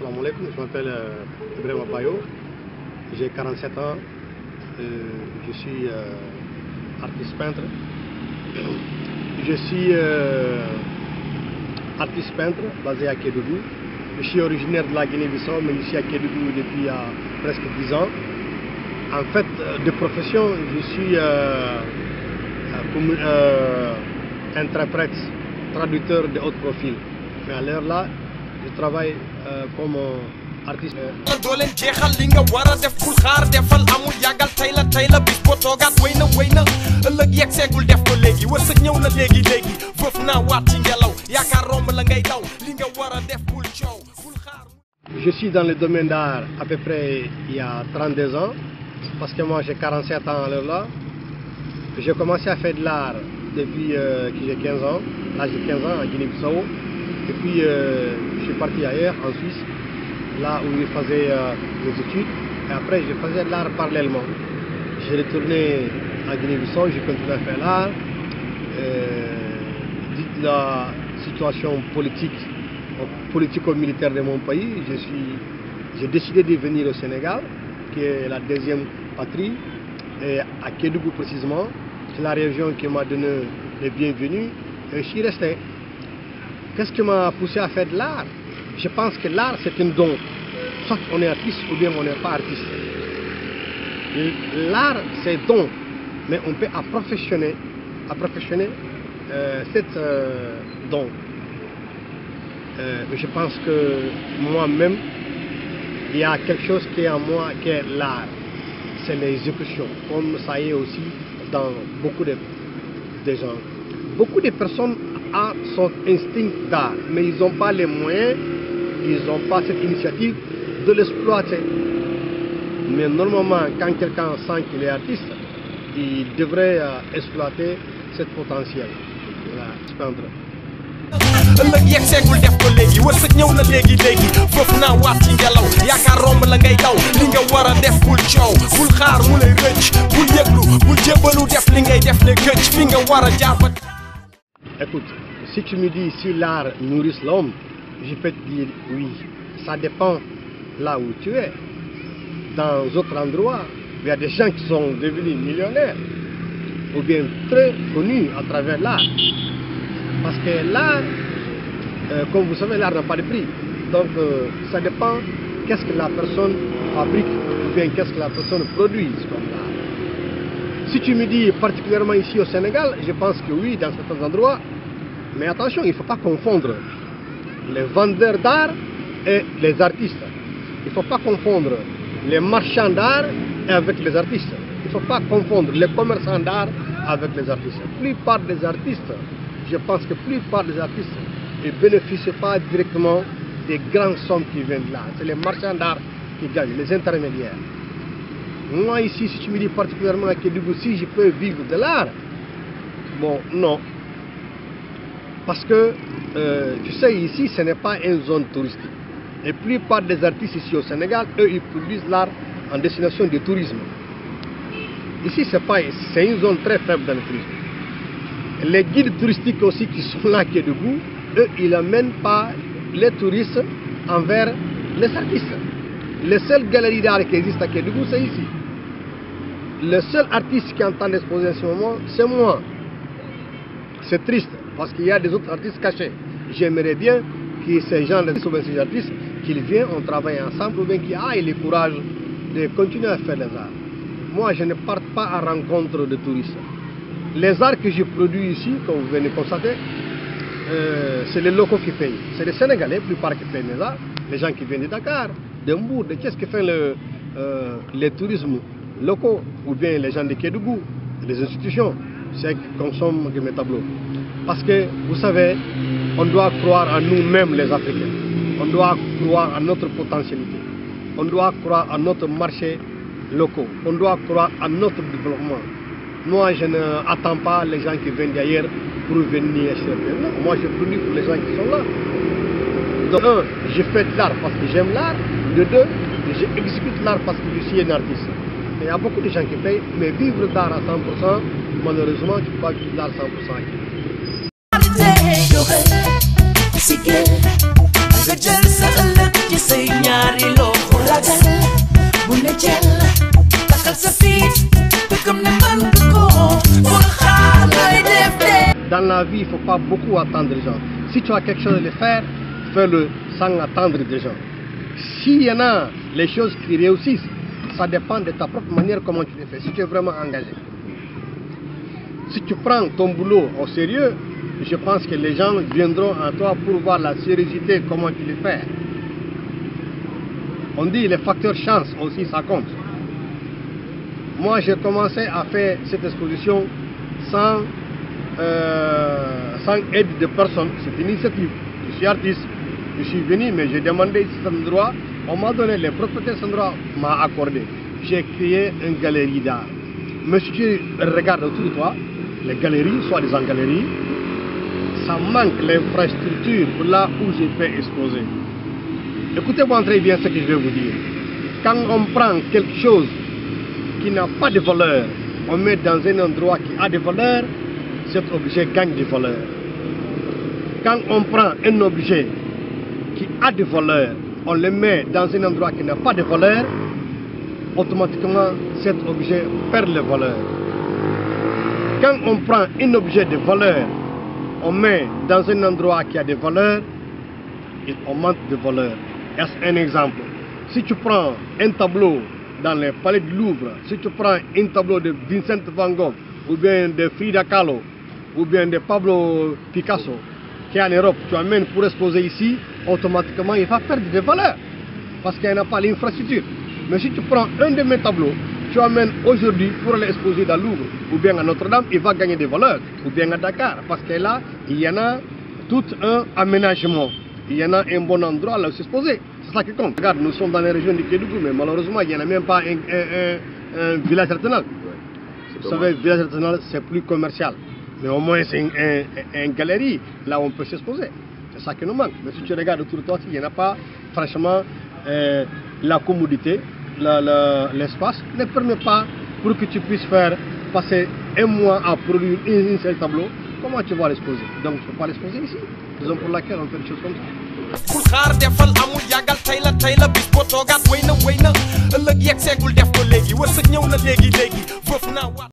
Salam alaikum, je m'appelle Ibrahim Bayo, j'ai 47 ans, je suis artiste peintre. Je suis artiste peintre basé à Kédougou. Je suis originaire de la Guinée-Bissau, mais je suis à Kédougou depuis presque 10 ans. En fait, de profession, je suis interprète, traducteur de haut profil. Mais à l'heure là, je travaille comme artiste. Je suis dans le domaine d'art à peu près il y a 32 ans, parce que moi j'ai 47 ans à l'heure là. J'ai commencé à faire de l'art depuis que j'ai 15 ans, l'âge de 15 ans à Guinée-Bissau. Et puis je suis parti ailleurs, en Suisse, là où je faisais mes études. Et après je faisais de l'art parallèlement. J'ai retourné à Guinée-Bissau, j'ai continué à faire l'art. Dites la situation politico-militaire de mon pays, j'ai décidé de venir au Sénégal, qui est la deuxième patrie, et à Kédougou précisément. C'est la région qui m'a donné le bienvenu et je suis resté. Qu'est-ce qui m'a poussé à faire de l'art? Je pense que l'art c'est un don. Soit on est artiste ou bien on n'est pas artiste. L'art c'est don, mais on peut approfessionner cette don. Je pense que moi-même, il y a quelque chose qui est en moi qui est l'art. C'est l'exécution, comme ça y est aussi dans beaucoup de gens. Beaucoup de personnes ont son instinct d'art, mais ils n'ont pas les moyens, ils n'ont pas cette initiative de l'exploiter. Mais normalement, quand quelqu'un sent qu'il est artiste, il devrait exploiter ce potentiel. Voilà, peindre. Écoute, si tu me dis si l'art nourrit l'homme, je peux te dire oui. Ça dépend là où tu es. Dans d'autres endroits, il y a des gens qui sont devenus millionnaires ou bien très connus à travers l'art. Parce que l'art, comme vous savez, l'art n'a pas de prix. Donc ça dépend qu'est-ce que la personne fabrique ou bien qu'est-ce que la personne produit comme l'art. Si tu me dis particulièrement ici au Sénégal, je pense que oui, dans certains endroits. Mais attention, il ne faut pas confondre les vendeurs d'art et les artistes. Il ne faut pas confondre les marchands d'art avec les artistes. Il ne faut pas confondre les commerçants d'art avec les artistes. La plupart des artistes, je pense que la plupart des artistes ne bénéficient pas directement des grandes sommes qui viennent de là. C'est les marchands d'art qui gagnent, les intermédiaires. Moi ici, si tu me dis particulièrement à Kédougou, si je peux vivre de l'art, bon, non. Parce que, tu sais, ici, ce n'est pas une zone touristique. Et la plupart des artistes ici au Sénégal, eux, ils produisent l'art en destination du tourisme. Ici, c'est une zone très faible dans le tourisme. Les guides touristiques aussi qui sont là à Kédougou, eux, ils n'amènent pas les touristes envers les artistes. Les seules galeries d'art qui existent à Kédougou, c'est ici. Le seul artiste qui entend exposer en ce moment, c'est moi. C'est triste, parce qu'il y a des autres artistes cachés. J'aimerais bien que ces gens, ces artistes, qu'ils viennent, on travaille ensemble, ou bien qu'ils aient le courage de continuer à faire les arts. Moi, je ne pars pas à rencontre de touristes. Les arts que je produis ici, comme vous venez de constater, c'est les locaux qui payent. C'est les Sénégalais, la plupart qui payent les arts. Les gens qui viennent de Dakar, de Mbour, de qu'est-ce qui fait les tourismes locaux, ou bien les gens de Kédougou, les institutions, c'est qui consomment mes tableaux. Parce que, vous savez, on doit croire en nous-mêmes les Africains. On doit croire en notre potentialité. On doit croire en notre marché locaux. On doit croire en notre développement. Moi, je n'attends pas les gens qui viennent d'ailleurs pour venir acheter. Non, moi, je produis pour les gens qui sont là. Donc, un, je fais de l'art parce que j'aime l'art. De deux, j'exécute l'art parce que je suis un artiste. Il y a beaucoup de gens qui payent, mais vivre d'art à 100%, malheureusement, tu ne peux pas vivre d'art à 100% ici. nga jël sa ëllëg ci say ñaari loxo ragal bu ne jël takal sa fit te gëm ne man ko pour xaar lay def de. Dans la vie, il ne faut pas beaucoup attendre les gens. Si tu as quelque chose à le faire, fais-le sans attendre des gens. S'il y en a les choses qui réussissent, ça dépend de ta propre manière comment tu les fais, si tu es vraiment engagé. Si tu prends ton boulot au sérieux, je pense que les gens viendront à toi pour voir la sérieuxité, comment tu le fais. On dit les facteurs chance aussi, ça compte. Moi, j'ai commencé à faire cette exposition sans aide de personne. C'est une initiative. Je suis artiste, je suis venu, mais j'ai demandé cet endroit. On m'a donné les propriétés de cet endroit, m'a accordé. J'ai créé une galerie d'art. Mais si tu regardes autour de toi, les galeries, soit des galeries, ça manque l'infrastructure pour là où je peux exposer. Écoutez-moi très bien ce que je vais vous dire. Quand on prend quelque chose qui n'a pas de valeur, on met dans un endroit qui a de valeur, cet objet gagne de valeur. Quand on prend un objet qui a de valeur, on le met dans un endroit qui n'a pas de valeur, automatiquement cet objet perd de valeur. Quand on prend un objet de valeur, on met dans un endroit qui a de valeur, il augmente de valeur. Est-ce un exemple? Si tu prends un tableau dans le palais du Louvre, si tu prends un tableau de Vincent van Gogh, ou bien de Frida Kahlo, ou bien de Pablo Picasso, qui est en Europe, tu amènes pour exposer ici, automatiquement il va perdre de valeur, parce qu'il n'a pas l'infrastructure. Mais si tu prends un de mes tableaux, tu amènes aujourd'hui pour l'exposer dans le Louvre, ou bien à Notre-Dame, il va gagner des valeurs, ou bien à Dakar, parce que là, il y en a tout un aménagement, il y en a un bon endroit là où s'exposer. C'est ça qui compte. Regarde, nous sommes dans les régions du Kédougou, mais malheureusement, il n'y en a même pas un village artisanal. Vous savez, le village artisanal, c'est plus commercial. Mais au moins, c'est une galerie, là où on peut s'exposer. C'est ça qui nous manque. Mais si tu regardes autour de toi, il n'y en a pas, franchement, la commodité, l'espace ne permet pas pour que tu puisses passer un mois à produire un seul tableau. Comment tu vas l'exposer? Donc, tu ne peux pas l'exposer ici. Raison pour laquelle on fait des choses comme ça. Kul xaar defal amul yagal tay la bis bo togat wayna ëlëk yek ségul def ko légui wërsëg ñëw na légui